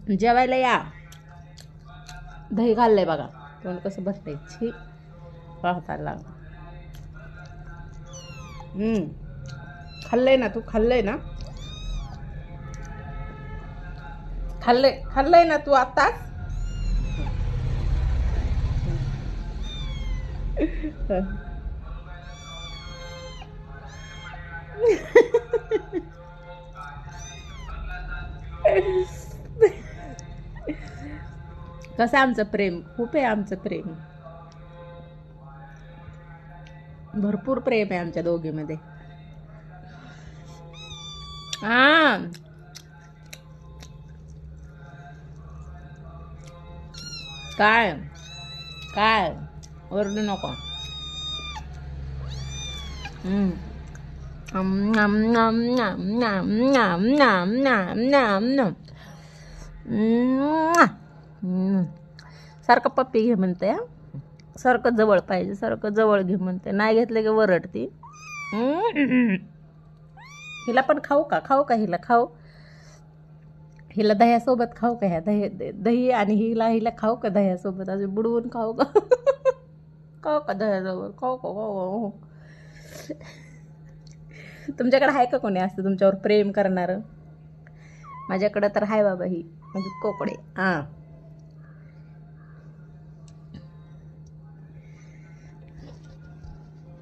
जेवायला या. दही घाललंय बघा, तोंड कसं भरतंय. छी पाहताला. खाल्लंय ना तू, खाल्लंय ना, खाल्लंय ना तू आत्ताच. कसं आमचं प्रेम, खूप आहे आमचं प्रेम, भरपूर प्रेम आहे आमच्या दोघीमध्ये. हा काय काय ओरडू नको. नाम नाम नाम नाम नाम नाम नाम नाम नाम. सारखं पप्पी घे म्हणते, सारखं जवळ पाहिजे, सारखं जवळ घे म्हणते. नाही घेतलं की वरडती. हिला पण खाऊ का, खाऊ का हिला, खाऊ हिला दह्यासोबत, खाऊ का ह्या दही आणि हिला खाऊ का दह्यासोबत, अजून बुडवून खाऊ का. खाऊ का दह्यासोबत, खाऊ का, खाऊ. तुमच्याकडे आहे का कोणी असतं तुमच्यावर प्रेम करणारं? माझ्याकडं तर आहे बाबा, ही म्हणजे कोकडे. हां